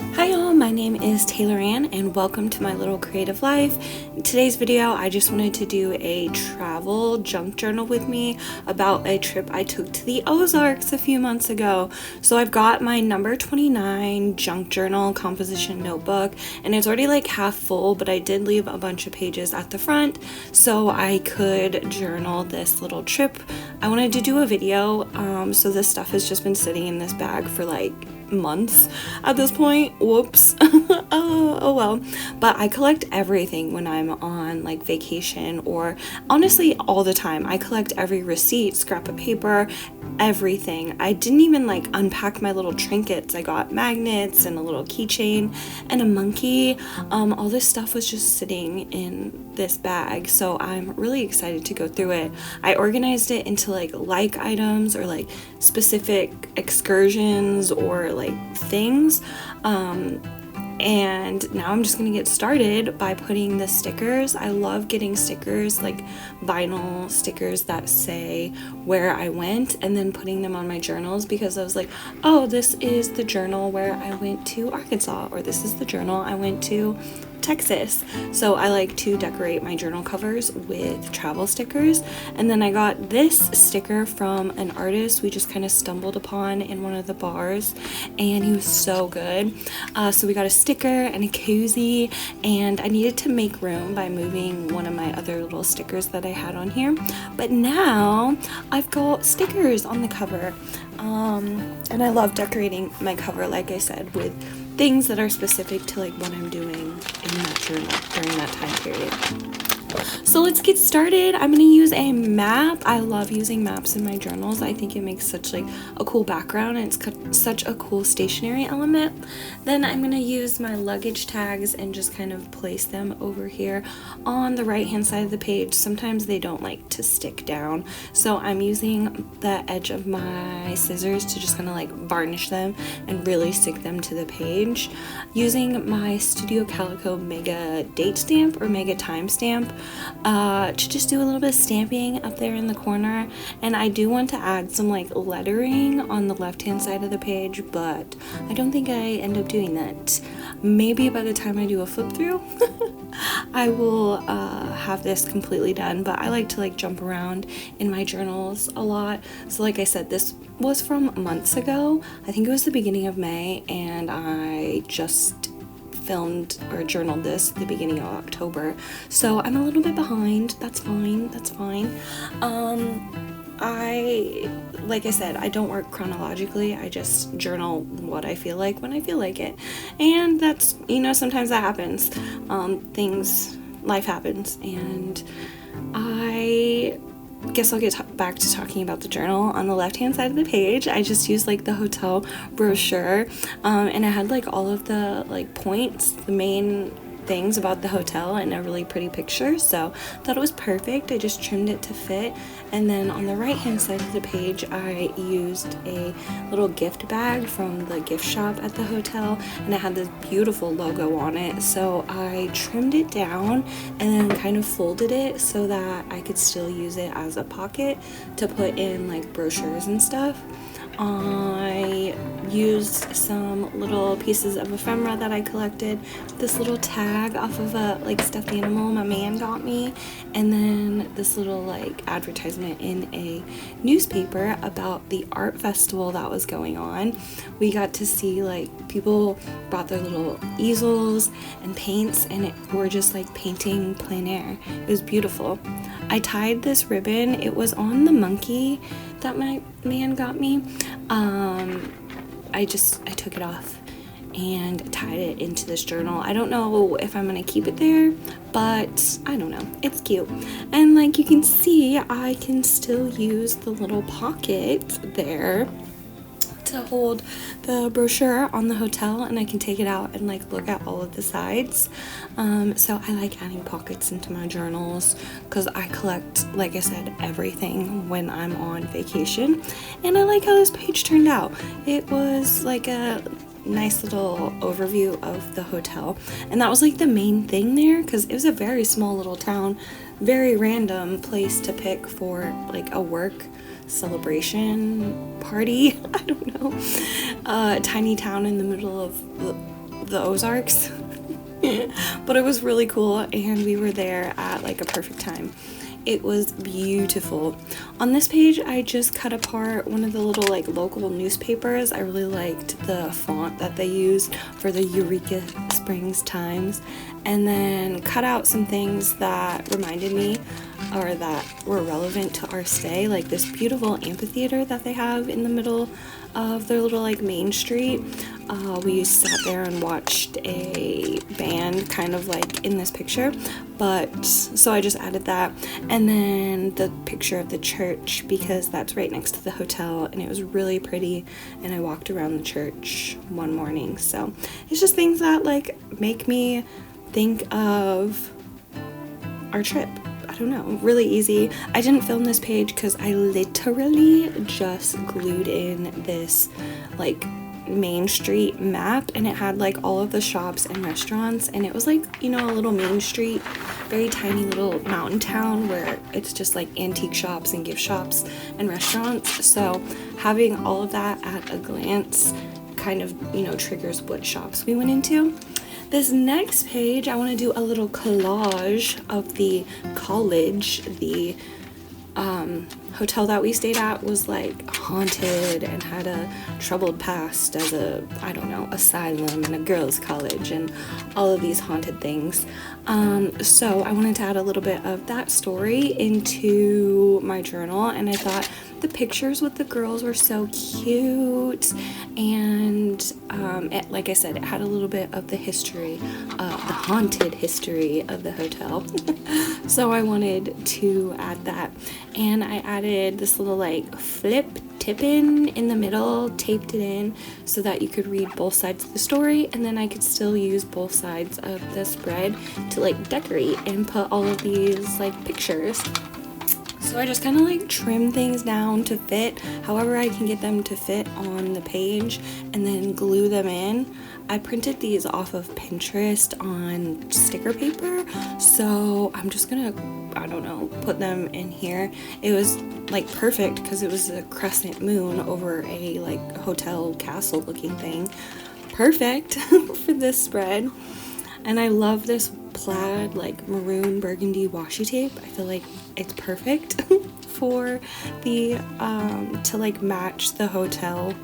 Hi y'all, my name is Taylor Ann and welcome to my little creative life. In today's video, I just wanted to do a travel junk journal with me about a trip I took to the Ozarks a few months ago. So I've got my number 29 junk journal composition notebook and it's already like half full, but I did leave a bunch of pages at the front so I could journal this little trip. I wanted to do a video, so this stuff has just been sitting in this bag for like months at this point. Whoops. Oh well. But I collect everything when I'm on like vacation, or honestly all the time. I collect every receipt, scrap of paper, everything. I didn't even like unpack my little trinkets. I got magnets and a little keychain and a monkey. All this stuff was just sitting in this bag, so I'm really excited to go through it. I organized it into like items or like specific excursions or like things, and now I'm just gonna get started by putting the stickers. I love getting stickers, like vinyl stickers that say where I went, and then putting them on my journals, because I was like, oh, this is the journal where I went to Arkansas, or this is the journal I went to Texas. So I like to decorate my journal covers with travel stickers. And then I got this sticker from an artist we just kind of stumbled upon in one of the bars, and he was so good. So we got a sticker and a cozy, and I needed to make room by moving one of my other little stickers that I had on here, but now I've got stickers on the cover. And I love decorating my cover, like I said, with things that are specific to like what I'm doing in that journal during that time period. So let's get started. I'm going to use a map. I love using maps in my journals. I think it makes such like a cool background, and it's such a cool stationery element. Then I'm going to use my luggage tags and just kind of place them over here on the right hand side of the page. Sometimes they don't like to stick down, so I'm using the edge of my scissors to just kind of like varnish them and really stick them to the page. Using my Studio Calico Mega date stamp or Mega time stamp to just do a little bit of stamping up there in the corner. And I do want to add some like lettering on the left hand side of the page, but I don't think I end up doing that. Maybe by the time I do a flip through I will have this completely done, but I like to like jump around in my journals a lot. So like I said, this was from months ago. I think it was the beginning of May, and I just filmed or journaled this at the beginning of October, so I'm a little bit behind. That's fine. Like I said, I don't work chronologically. I just journal what I feel like when I feel like it, and that's, sometimes that happens. Life happens, and I guess I'll get back to talking about the journal. On the left hand side of the page, I just used like the hotel brochure, and I had like all of the like points, the main things about the hotel, and a really pretty picture, so thought it was perfect. I just trimmed it to fit. And then on the right hand side of the page, I used a little gift bag from the gift shop at the hotel, and it had this beautiful logo on it, so I trimmed it down and then kind of folded it so that I could still use it as a pocket to put in like brochures and stuff. I used some little pieces of ephemera that I collected, this little tag off of a like stuffed animal my man got me, and then this little like advertisement in a newspaper about the art festival that was going on. We got to see like people brought their little easels and paints, and we're just like painting plein air. It was beautiful. I tied this ribbon. It was on the monkey that my man got me. I took it off and tied it into this journal. I don't know if I'm gonna keep it there, but I don't know. It's cute. And like you can see, I can still use the little pocket there to hold the brochure on the hotel, and I can take it out and like look at all of the sides. So I like adding pockets into my journals because I collect, like I said, everything when I'm on vacation. And I like how this page turned out. It was like a nice little overview of the hotel, and that was like the main thing there, because it was a very small little town, very random place to pick for like a work celebration party. I don't know. A tiny town in the middle of the Ozarks. But it was really cool, and we were there at like a perfect time. It was beautiful. On this page, I just cut apart one of the little like local newspapers. I really liked the font that they used for the Eureka Springs Times, and then cut out some things that reminded me or that were relevant to our stay, like this beautiful amphitheater that they have in the middle of their little like main street. We sat there and watched a band kind of like in this picture, but so I just added that, and then the picture of the church because that's right next to the hotel, and it was really pretty, and I walked around the church one morning. So it's just things that like make me think of our trip. I don't know, really easy. I didn't film this page because I literally just glued in this like main street map, and it had like all of the shops and restaurants, and it was like, you know, a little main street, very tiny little mountain town where it's just like antique shops and gift shops and restaurants. So having all of that at a glance kind of, you know, triggers what shops we went into. This next page, I want to do a little collage of the college. The hotel that we stayed at was like haunted and had a troubled past as a, I don't know, asylum and a girls' college and all of these haunted things. So I wanted to add a little bit of that story into my journal, and I thought the pictures with the girls were so cute, and like I said, it had a little bit of the history, the haunted history of the hotel. So I wanted to add that, and I added this little like flip tip in the middle, taped it in so that you could read both sides of the story, and then I could still use both sides of the spread to like decorate and put all of these like pictures. So I just kind of like trim things down to fit however I can get them to fit on the page, and then glue them in. I printed these off of Pinterest on sticker paper, so I'm just gonna, I don't know, put them in here. It was like perfect because it was a crescent moon over a like hotel castle looking thing. Perfect for this spread. And I love this plaid like maroon burgundy washi tape. I feel like it's perfect for the to like match the hotel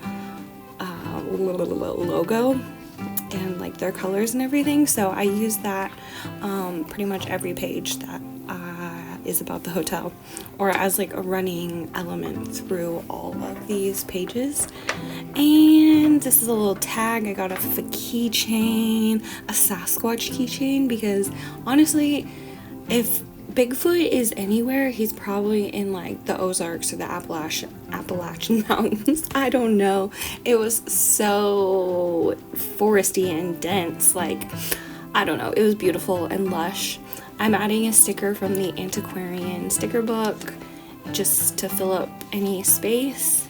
logo and like their colors and everything. So I use that pretty much every page that is about the hotel, or as like a running element through all of these pages. And this is a little tag I got off of a keychain, a Sasquatch keychain, because honestly, if Bigfoot is anywhere, he's probably in like the Ozarks or the Appalachian Mountains. I don't know. It was so foresty and dense. Like, I don't know. It was beautiful and lush. I'm adding a sticker from the antiquarian sticker book just to fill up any space.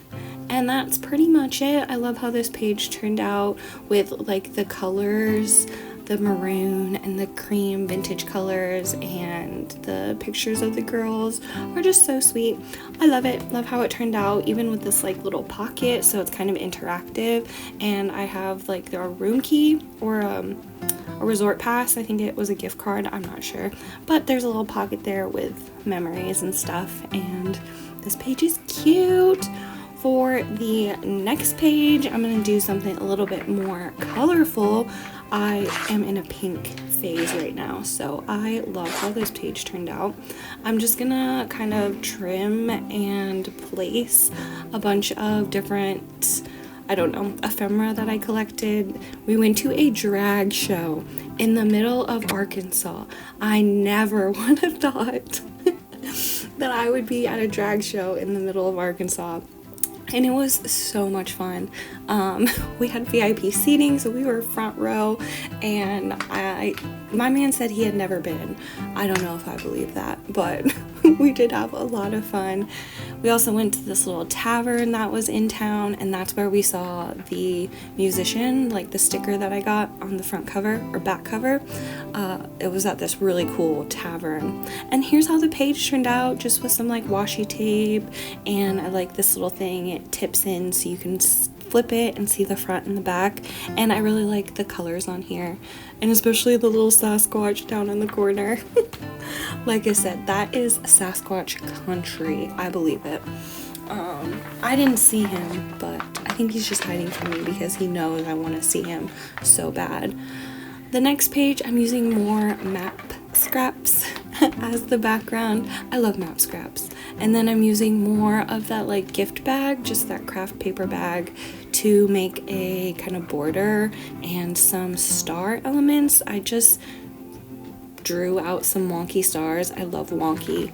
And that's pretty much it. I love how this page turned out with like the colors, the maroon and the cream vintage colors, and the pictures of the girls are just so sweet. I love it. Love how it turned out, even with this like little pocket, so it's kind of interactive. And I have like their room key or a resort pass. I think it was a gift card, I'm not sure, but there's a little pocket there with memories and stuff, and this page is cute. For the next page, I'm going to do something a little bit more colorful. I am in a pink phase right now, so I love how this page turned out. I'm just gonna kind of trim and place a bunch of different, I don't know, ephemera that I collected. We went to a drag show in the middle of Arkansas. I never would have thought that I would be at a drag show in the middle of Arkansas. And it was so much fun. We had VIP seating, so we were front row, and my man said he had never been. I don't know if I believe that, but we did have a lot of fun. We also went to this little tavern that was in town, and that's where we saw the musician, like the sticker that I got on the front cover or back cover. It was at this really cool tavern. And here's how the page turned out, just with some like washi tape, and I like this little thing. It tips in so you can flip flip it and see the front and the back. And I really like the colors on here, and especially the little Sasquatch down in the corner. Like I said, that is Sasquatch country. I believe it. I didn't see him, but I think he's just hiding from me because he knows I want to see him so bad. The next page, I'm using more map scraps as the background. I love map scraps. And then I'm using more of that like gift bag, just that craft paper bag, to make a kind of border and some star elements. I just drew out some wonky stars. I love wonky,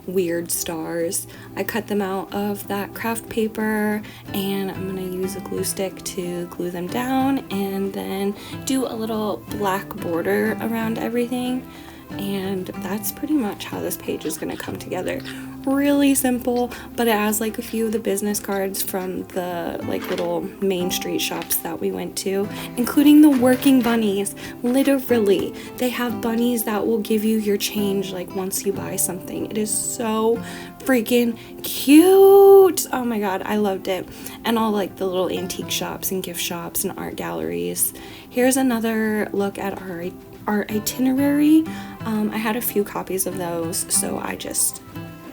weird stars. I cut them out of that craft paper, and I'm gonna use a glue stick to glue them down and then do a little black border around everything. And that's pretty much how this page is gonna come together. Really simple, but it has like a few of the business cards from the like little main street shops that we went to, including the working bunnies. Literally, they have bunnies that will give you your change like once you buy something. It is so freaking cute. Oh my god, I loved it. And all like the little antique shops and gift shops and art galleries. Here's another look at our itinerary. I had a few copies of those, so I just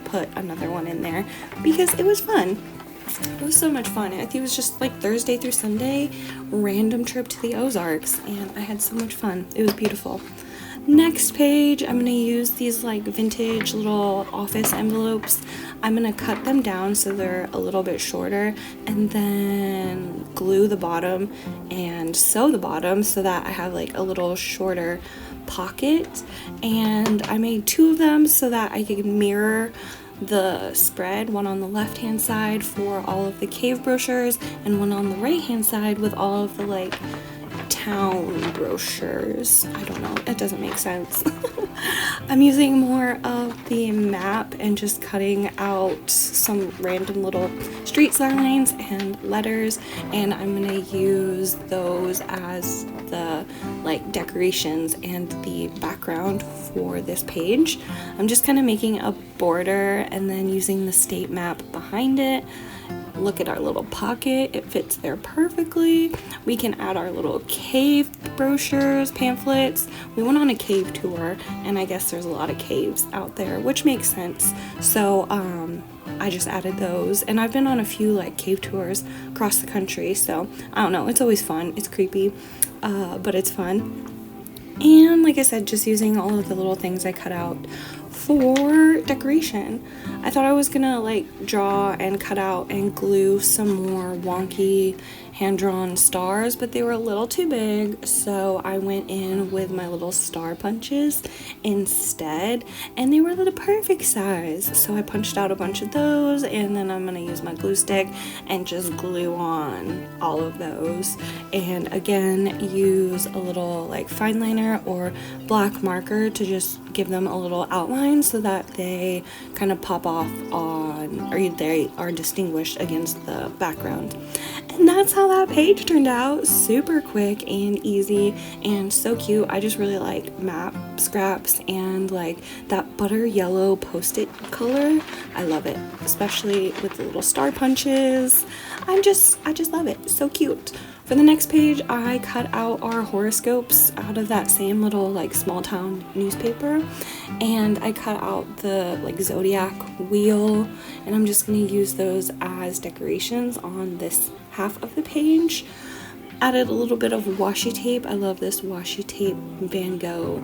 put another one in there because it was fun. It was so much fun. I think it was just like Thursday through Sunday, random trip to the Ozarks, and I had so much fun. It was beautiful. Next page, I'm gonna use these like vintage little office envelopes. I'm gonna cut them down so they're a little bit shorter, and then glue the bottom and sew the bottom so that I have like a little shorter pocket. And I made two of them so that I could mirror the spread, one on the left hand side for all of the cave brochures and one on the right hand side with all of the like town brochures. I don't know, it doesn't make sense. I'm using more of the map and just cutting out some random little street signs and letters, and I'm gonna use those as the like decorations and the background for this page. I'm just kind of making a border and then using the state map behind it. Look at our little pocket, it fits there perfectly. We can add our little cave brochures, pamphlets. We went on a cave tour, and I guess there's a lot of caves out there, which makes sense. So I just added those, and I've been on a few like cave tours across the country, so I don't know, it's always fun. It's creepy, but it's fun. And like I said, just using all of the little things I cut out for decoration. I thought I was gonna like draw and cut out and glue some more wonky hand-drawn stars, but they were a little too big, so I went in with my little star punches instead, and they were the perfect size. So I punched out a bunch of those, and then I'm gonna use my glue stick and just glue on all of those. And again, use a little like fine liner or black marker to just give them a little outline so that they kind of pop off on, or they are distinguished against the background. And that's how that page turned out. Super quick and easy and so cute. I just really like map scraps and like that butter yellow post-it color. I love it, especially with the little star punches. I just love it. So cute. For the next page, I cut out our horoscopes out of that same little like small town newspaper, and I cut out the like zodiac wheel, and I'm just going to use those as decorations on this half of the page. Added a little bit of washi tape. I love this washi tape, Van Gogh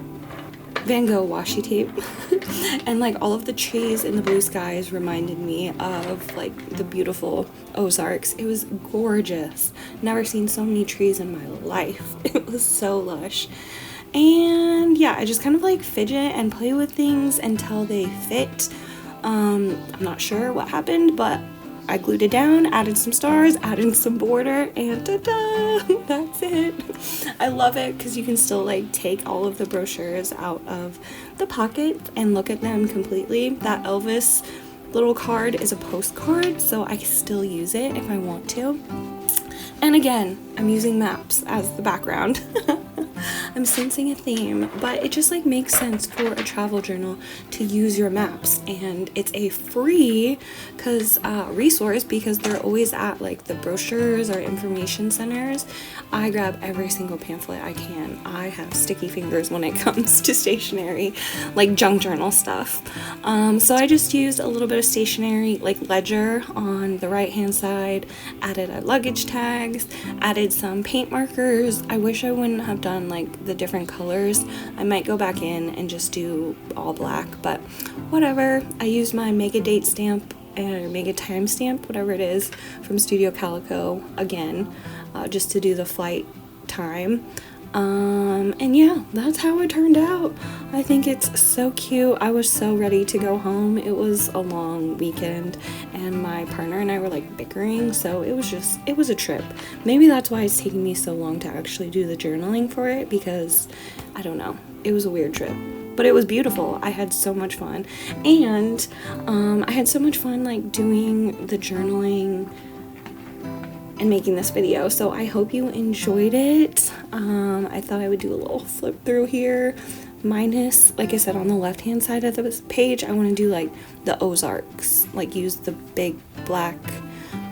washi tape. And like all of the trees in the blue skies reminded me of like the beautiful Ozarks. It was gorgeous. Never seen so many trees in my life. It was so lush. And yeah, I just kind of like fidget and play with things until they fit. I'm not sure what happened, but I glued it down, added some stars, added some border, and ta-da! That's it. I love it because you can still like take all of the brochures out of the pocket and look at them completely. That Elvis little card is a postcard, so I can still use it if I want to. And again, I'm using maps as the background. I'm sensing a theme, but it just like makes sense for a travel journal to use your maps, and it's a free resource because they're always at like the brochures or information centers. I grab every single pamphlet I can. I have sticky fingers when it comes to stationery, like junk journal stuff. So I just used a little bit of stationery, like ledger on the right hand side, added a luggage tags, added some paint markers. I wish I wouldn't have done like the different colors. I might go back in and just do all black, but whatever. I used my mega date stamp or mega time stamp, whatever it is, from Studio Calico again, just to do the flight time. And yeah, that's how it turned out. I think it's so cute. I was so ready to go home. It was a long weekend and my partner and I were like bickering, so it was a trip. Maybe that's why it's taking me so long to actually do the journaling for it, because I don't know, it was a weird trip. But it was beautiful. I had so much fun. And I had so much fun like doing the journaling and making this video, so I hope you enjoyed it. I thought I would do a little flip through here, minus, like I said, on the left hand side of the page I want to do like the Ozarks, like use the big black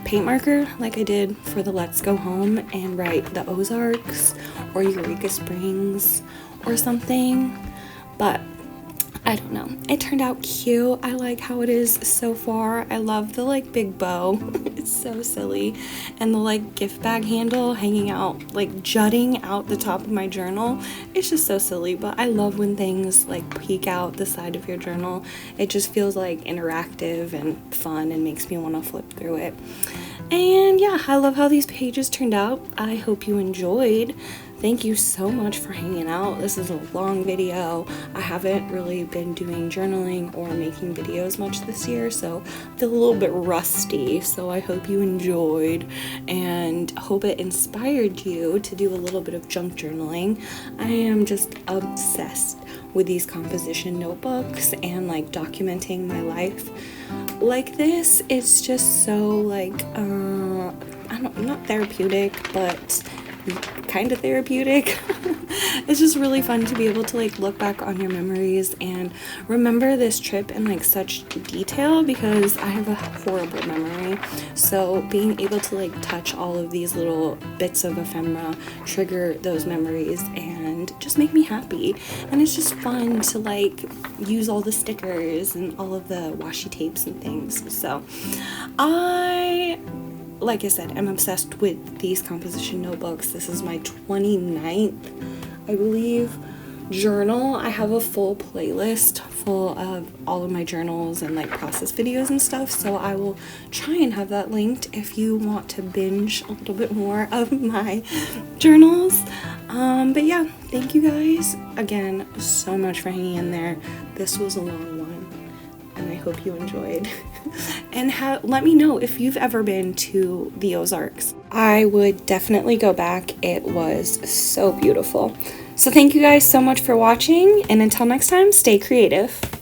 paint marker like I did for the Let's Go Home and write the Ozarks or Eureka Springs or something. But I don't know, it turned out cute. I like how it is so far. I love the like big bow. It's so silly. And the like gift bag handle hanging out, like jutting out the top of my journal. It's just so silly, but I love when things like peek out the side of your journal. It just feels like interactive and fun and makes me want to flip through it. And yeah, I love how these pages turned out. I hope you enjoyed. Thank you so much for hanging out. This is a long video. I haven't really been doing journaling or making videos much this year, so I feel a little bit rusty. So I hope you enjoyed and hope it inspired you to do a little bit of junk journaling. I am just obsessed with these composition notebooks and like documenting my life like this. It's just so like, not therapeutic, but kind of therapeutic. It's just really fun to be able to like look back on your memories and remember this trip in like such detail, because I have a horrible memory. So being able to like touch all of these little bits of ephemera trigger those memories and just make me happy. And it's just fun to like use all the stickers and all of the washi tapes and things. So like I said, I'm obsessed with these composition notebooks. This is my 29th, I believe, journal. I have a full playlist full of all of my journals and like process videos and stuff, so I will try and have that linked if you want to binge a little bit more of my journals. But yeah, thank you guys again so much for hanging in there. This was a long one and I hope you enjoyed. And let me know if you've ever been to the Ozarks. I would definitely go back. It was so beautiful. So thank you guys so much for watching, and until next time, stay creative.